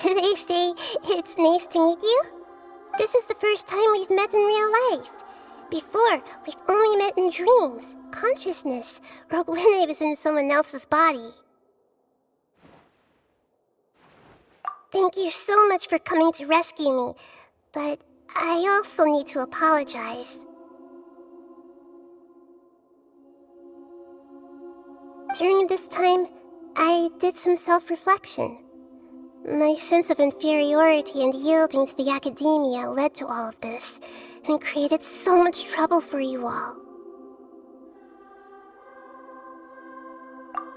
Should I say, it's nice to meet you? This is the first time we've met in real life. Before, we've only met in dreams, consciousness, or when I was in someone else's body. Thank you so much for coming to rescue me, but I also need to apologize. During this time, I did some self-reflection. My sense of inferiority and yielding to the academia led to all of this, and created so much trouble for you all.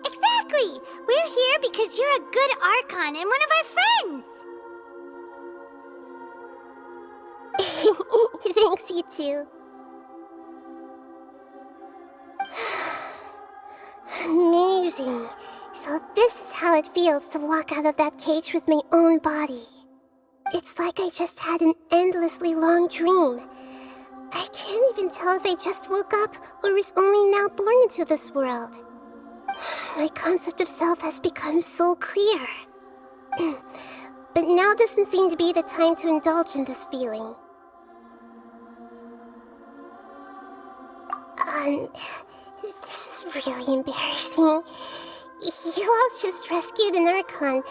Exactly! We're here because you're a good Archon and one of our friends! Thanks, you too. Amazing. So this is how it feels to walk out of that cage with my own body. It's like I just had an endlessly long dream. I can't even tell if I just woke up or was only now born into this world. My concept of self has become so clear. But now doesn't seem to be the time to indulge in this feeling. This is really embarrassing. You all just rescued an Archon,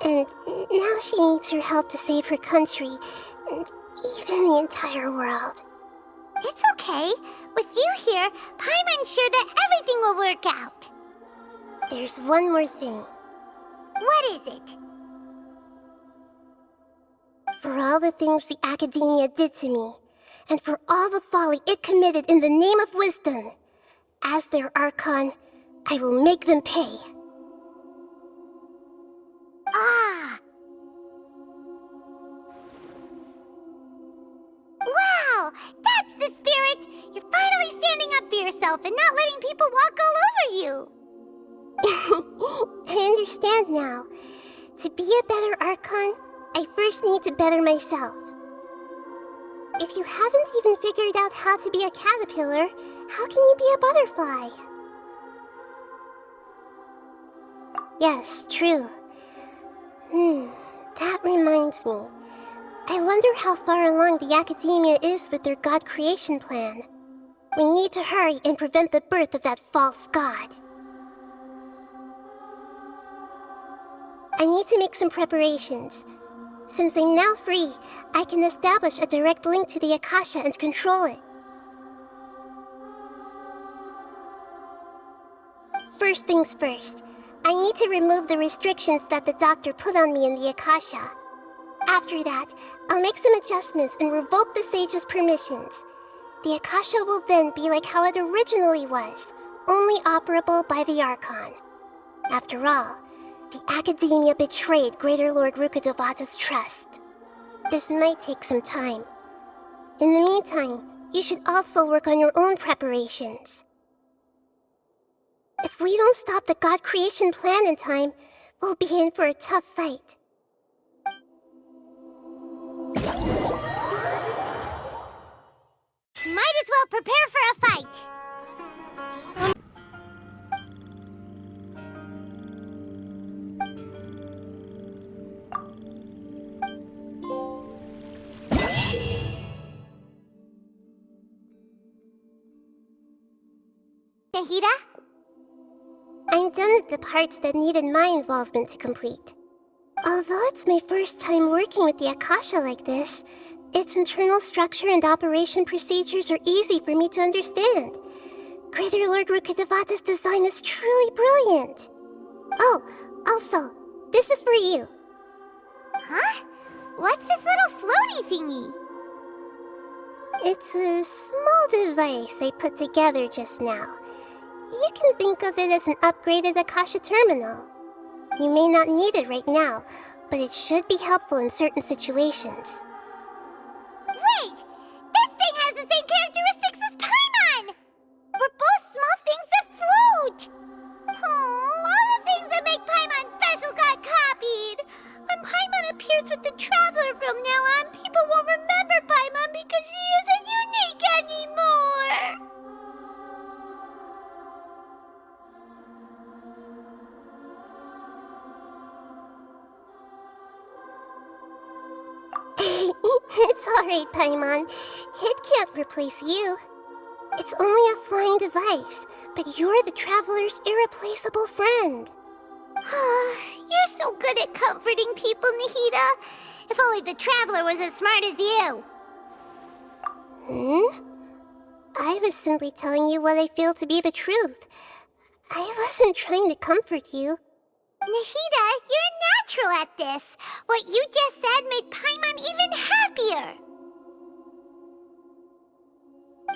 and now she needs your help to save her country, and even the entire world. It's okay. With you here, Paimon's sure that everything will work out. There's one more thing. What is it? For all the things the Academia did to me, and for all the folly it committed in the name of wisdom, as their Archon, I will make them pay. Ah! Wow! That's the spirit! You're finally standing up for yourself and not letting people walk all over you! I understand now. To be a better Archon, I first need to better myself. If you haven't even figured out how to be a caterpillar, how can you be a butterfly? Yes, true. That reminds me. I wonder how far along the Academia is with their god creation plan. We need to hurry and prevent the birth of that false god. I need to make some preparations. Since I'm now free, I can establish a direct link to the Akasha and control it. First things first, I need to remove the restrictions that the doctor put on me in the Akasha. After that, I'll make some adjustments and revoke the sage's permissions. The Akasha will then be like how it originally was, only operable by the Archon. After all, the Academia betrayed Greater Lord Rukkhadevata's trust. This might take some time. In the meantime, you should also work on your own preparations. If we don't stop the god creation plan in time, we'll be in for a tough fight. Might as well prepare for a fight! Nahida? I'm done with the parts that needed my involvement to complete. Although it's my first time working with the Akasha like this, its internal structure and operation procedures are easy for me to understand. Greater Lord Rukkhadevata's design is truly brilliant. Oh, also, this is for you. Huh? What's this little floaty thingy? It's a small device I put together just now. You can think of it as an upgraded Akasha terminal. You may not need it right now, but it should be helpful in certain situations. Wait! This thing has the same characteristics as Paimon! We're both small things that float! Oh, all the things that make Paimon special got copied! When Paimon appears with the Traveler from now on, people won't remember Paimon because she isn't unique anymore! It's alright, Paimon. It can't replace you. It's only a flying device, but you're the Traveler's irreplaceable friend. You're so good at comforting people, Nahida. If only the Traveler was as smart as you. I was simply telling you what I feel to be the truth. I wasn't trying to comfort you. Nahida, you're natural at this. What you just said made Paimon even happier.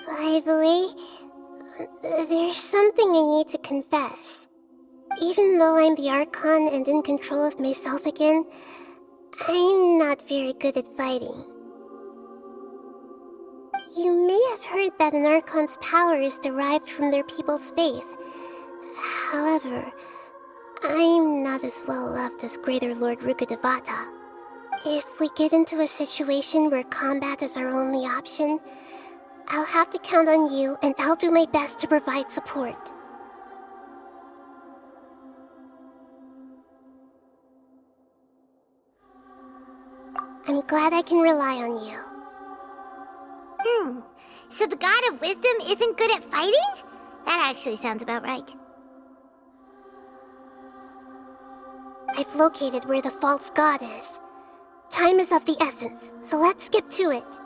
By the way, there's something I need to confess. Even though I'm the Archon and in control of myself again, I'm not very good at fighting. You may have heard that an Archon's power is derived from their people's faith. However, I'm not as well loved as Greater Lord Rukkhadevata. If we get into a situation where combat is our only option, I'll have to count on you, and I'll do my best to provide support. I'm glad I can rely on you. So the God of Wisdom isn't good at fighting? That actually sounds about right. I've located where the false god is. Time is of the essence, so let's skip to it.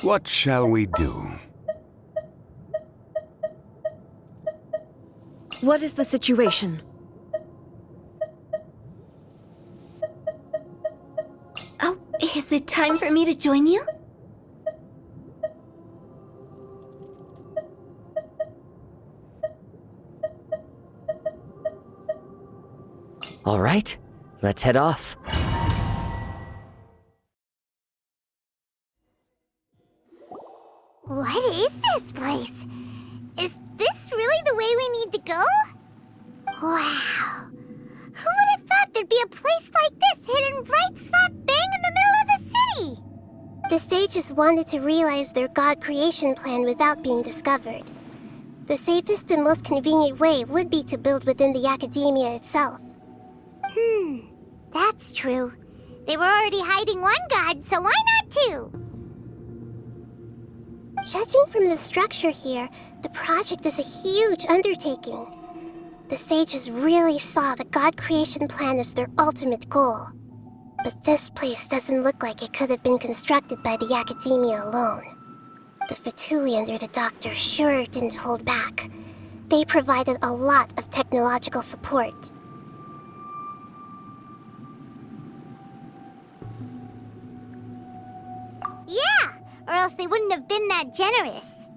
What shall we do? What is the situation? Oh, is it time for me to join you? All right, let's head off. What is this place? Is this really the way we need to go? Wow. Who would have thought there'd be a place like this hidden right slap bang in the middle of the city? The sages wanted to realize their god creation plan without being discovered. The safest and most convenient way would be to build within the academia itself. That's true. They were already hiding one god, so why not two? Judging from the structure here, the project is a huge undertaking. The sages really saw the god creation plan as their ultimate goal. But this place doesn't look like it could have been constructed by the academia alone. The Fatui under the Doctor sure didn't hold back. They provided a lot of technological support. Yeah, or else they wouldn't have been that generous.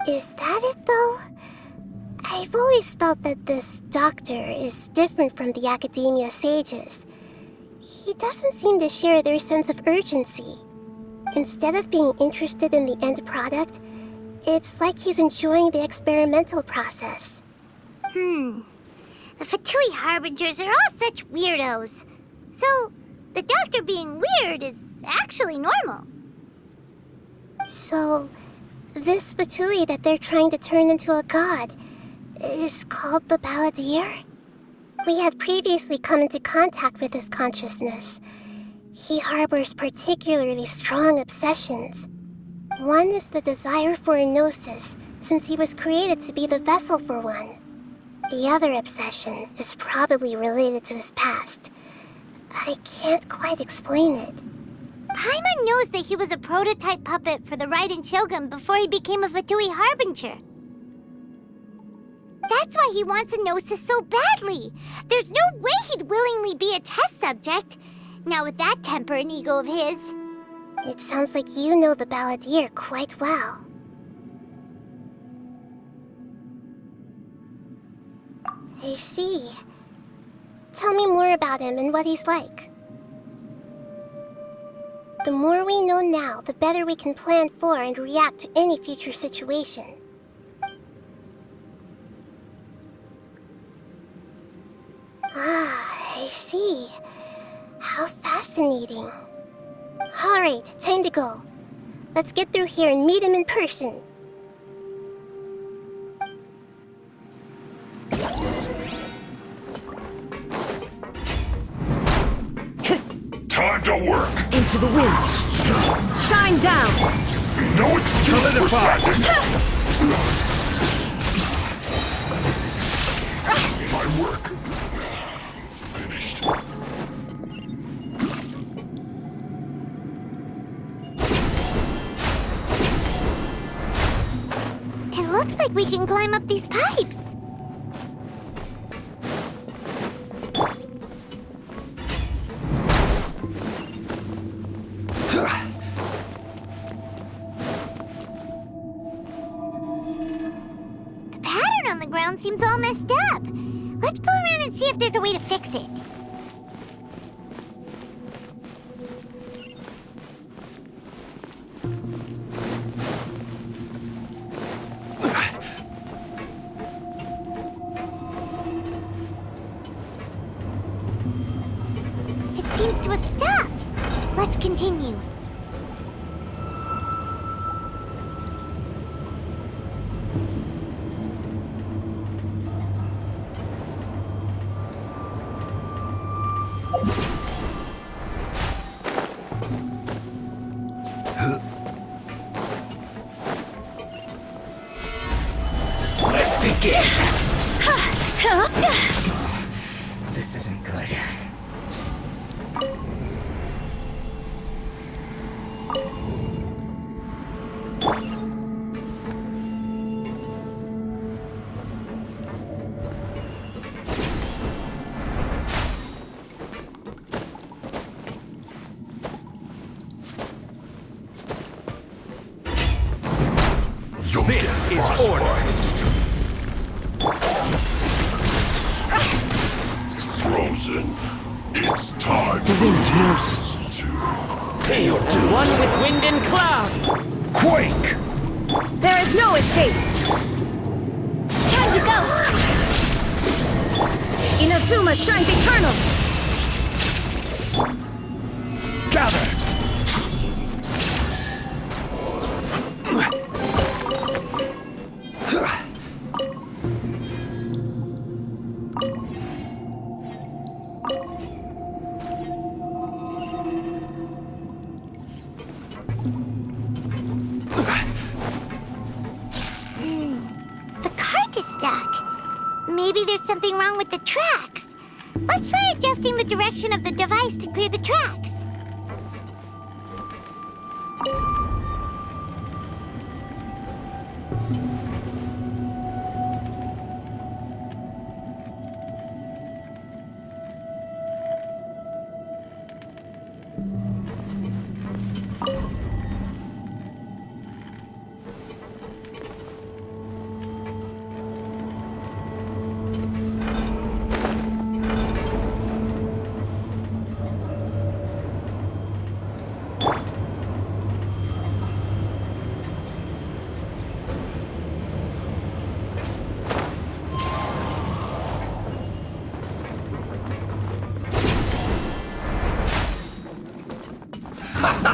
Is that it, though? I've always felt that this doctor is different from the academia sages. He doesn't seem to share their sense of urgency. Instead of being interested in the end product, it's like he's enjoying the experimental process. The Fatui Harbingers are all such weirdos. So, the Doctor being weird is actually normal. So, this Fatui that they're trying to turn into a god is called the Balladeer? We had previously come into contact with his consciousness. He harbors particularly strong obsessions. One is the desire for a gnosis, since he was created to be the vessel for one. The other obsession is probably related to his past. I can't quite explain it. Paimon knows that he was a prototype puppet for the Raiden Shogun before he became a Fatui Harbinger. That's why he wants a gnosis so badly. There's no way he'd willingly be a test subject. Now with that temper and ego of his. It sounds like you know the Balladeer quite well. I see. Tell me more about him and what he's like. The more we know now, the better we can plan for and react to any future situation. Ah, I see. How fascinating. Alright, time to go. Let's get through here and meet him in person. Time to work! Into the wind! Shine down! No excuse for sadness! My work. Finished. It looks like we can climb up these pipes. The pattern on the ground seems all messed up. Let's go around and see if there's a way to fix it. It seems to have stopped. Let's continue. Let's begin. This isn't good. is order. Frozen. It's time The wind knows me. to One with wind and cloud. Quake! There is no escape! Time to go! Inazuma shines eternal! Gather! The cart is stuck. Maybe there's something wrong with the tracks. Let's try adjusting the direction of the device to clear the tracks.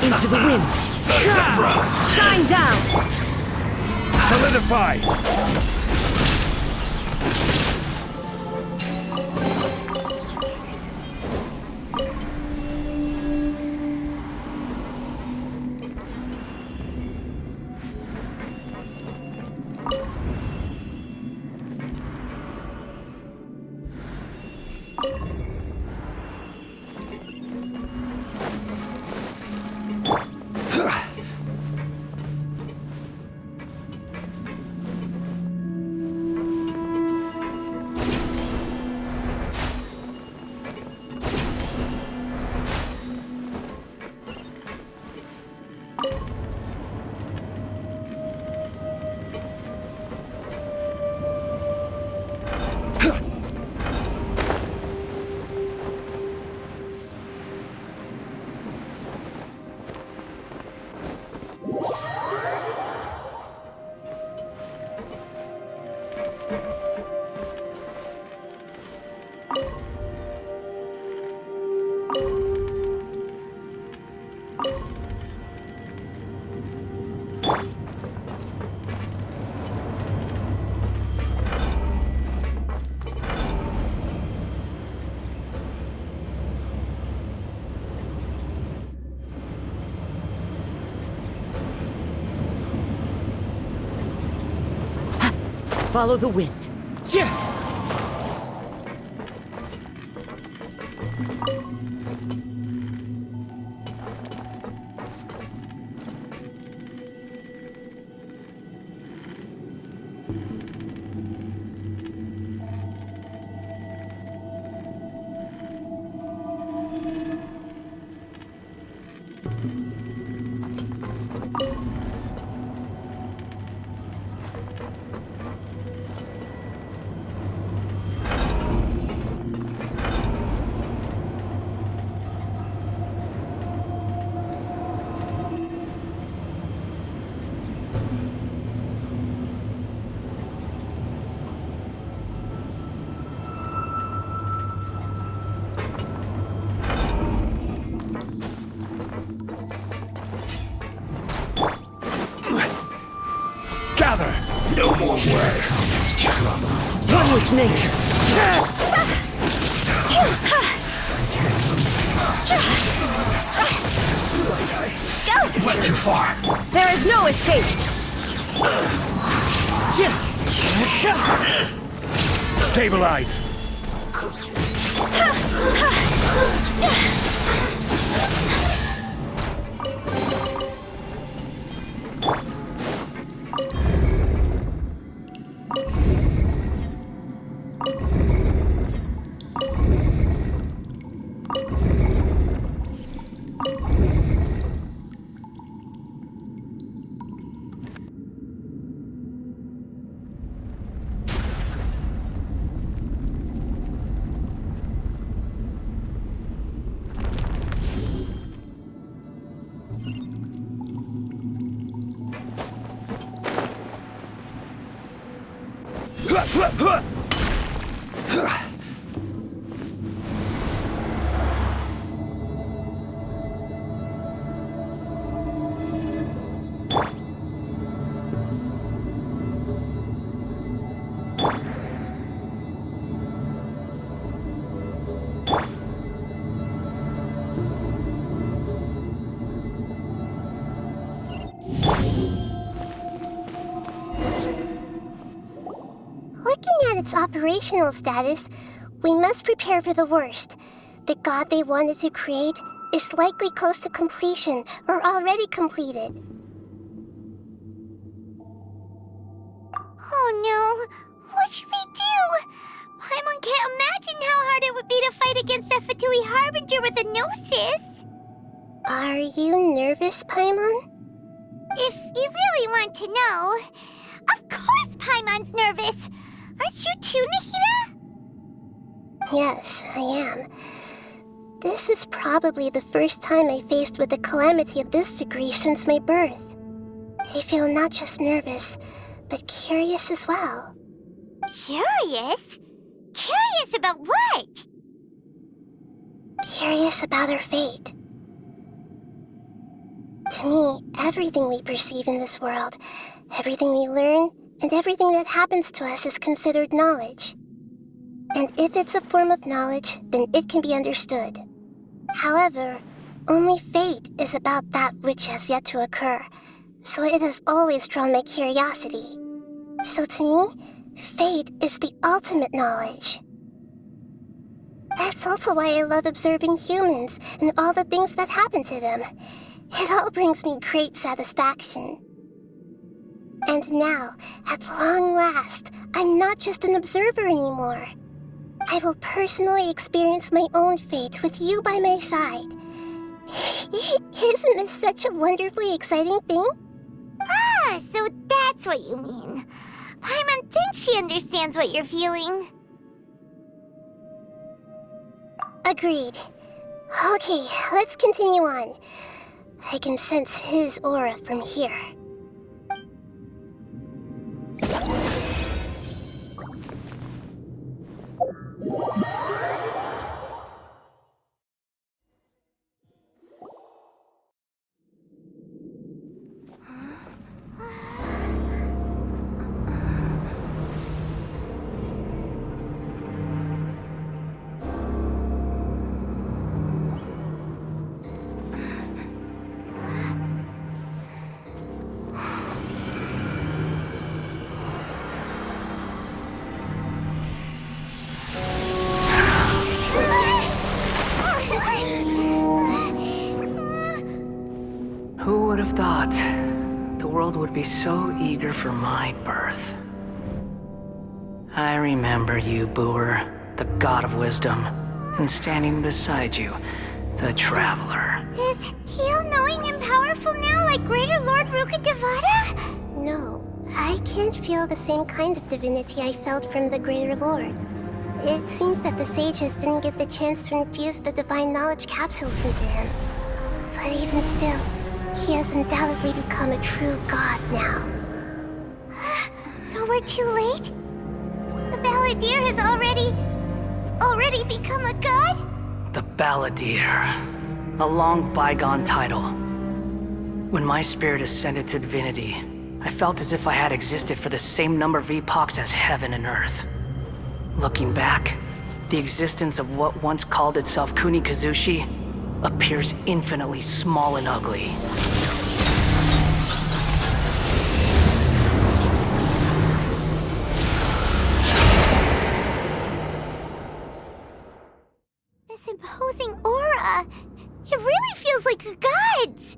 Into the wind. Shine down! Solidify! Follow the wind. Gather! no more words. One with nature. Went too far. There is no escape! Stabilize! Looking at its operational status, we must prepare for the worst. The god they wanted to create is likely close to completion or already completed. Oh no, what should we do? Paimon can't imagine how hard it would be to fight against a Fatui Harbinger with a Gnosis. Are you nervous, Paimon? If you really want to know, of course Paimon's nervous. Aren't you too, Nahida? Yes, I am. This is probably the first time I faced with a calamity of this degree since my birth. I feel not just nervous, but curious as well. Curious? Curious about what? Curious about our fate. To me, everything we perceive in this world, everything we learn, and everything that happens to us is considered knowledge. And if it's a form of knowledge, then it can be understood. However, only fate is about that which has yet to occur, so it has always drawn my curiosity. So to me, fate is the ultimate knowledge. That's also why I love observing humans and all the things that happen to them. It all brings me great satisfaction. And now, at long last, I'm not just an observer anymore. I will personally experience my own fate with you by my side. Isn't this such a wonderfully exciting thing? Ah, so that's what you mean. Paimon thinks she understands what you're feeling. Agreed. Okay, let's continue on. I can sense his aura from here. Who would have thought the world would be so eager for my birth? I remember you, Booer, the god of wisdom, and standing beside you, the traveler. Is he all-knowing and powerful now like Greater Lord Rukkhadevata? No, I can't feel the same kind of divinity I felt from the Greater Lord. It seems that the sages didn't get the chance to infuse the divine knowledge capsules into him. But even still, he has undoubtedly become a true god now. So we're too late? The Balladeer has already become a god? The Balladeer. A long bygone title. When my spirit ascended to divinity, I felt as if I had existed for the same number of epochs as heaven and earth. Looking back, the existence of what once called itself Kunikazushi appears infinitely small and ugly. This imposing aura, it really feels like the gods!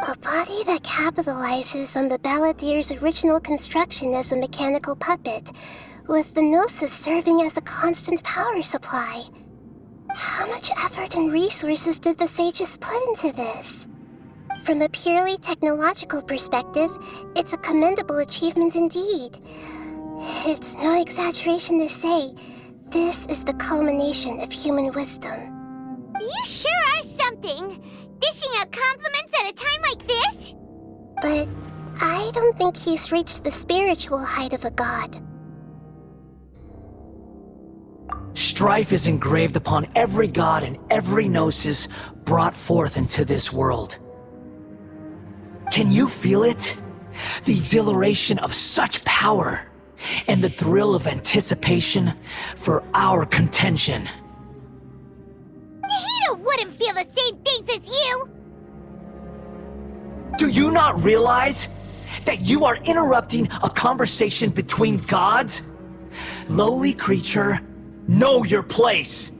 A body that capitalizes on the Balladeer's original construction as a mechanical puppet, with the Gnosis serving as a constant power supply. How much effort and resources did the sages put into this? From a purely technological perspective, it's a commendable achievement indeed. It's no exaggeration to say, this is the culmination of human wisdom. You sure are something! Dishing out compliments at a time like this? But I don't think he's reached the spiritual height of a god. Strife is engraved upon every god and every gnosis brought forth into this world. Can you feel it? The exhilaration of such power, and the thrill of anticipation for our contention. Nahida wouldn't feel the same things as you! Do you not realize that you are interrupting a conversation between gods? Lowly creature, know your place!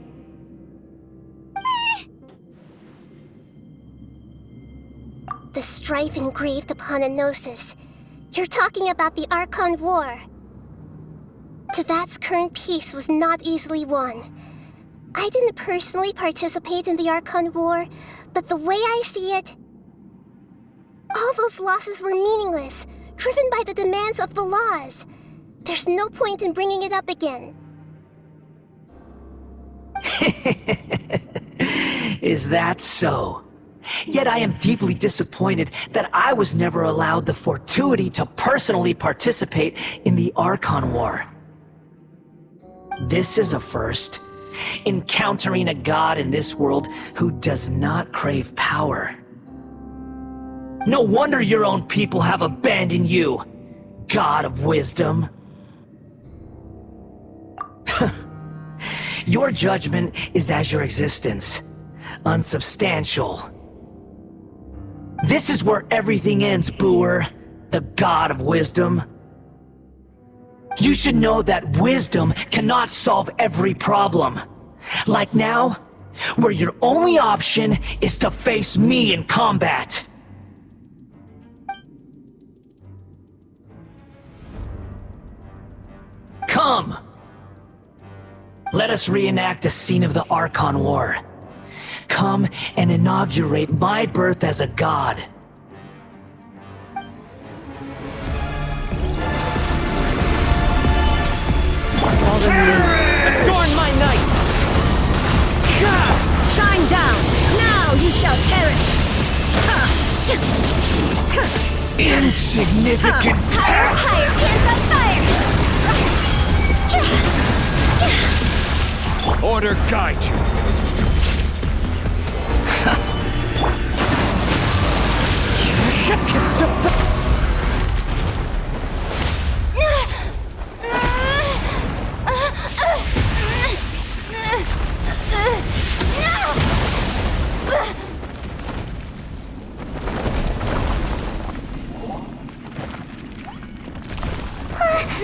The strife engraved upon a gnosis. You're talking about the Archon War. Tevat's current peace was not easily won. I didn't personally participate in the Archon War, but the way I see it, all those losses were meaningless, driven by the demands of the laws. There's no point in bringing it up again. Is that so? Yet I am deeply disappointed that I was never allowed the fortuity to personally participate in the Archon War. This is a first. Encountering a god in this world who does not crave power. No wonder your own people have abandoned you, God of Wisdom. Your judgment is as your existence, unsubstantial. This is where everything ends, Booer, the God of Wisdom. You should know that wisdom cannot solve every problem. Like now, where your only option is to face me in combat. Come! Let us reenact a scene of the Archon War. Come and inaugurate my birth as a god. Fallen leaves, adorn my night! Shine down! Now you shall perish! Insignificant pest! Hands on fire! Order guide you.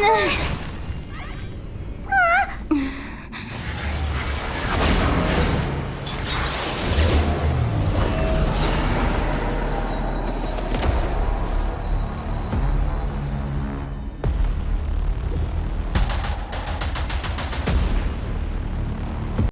No!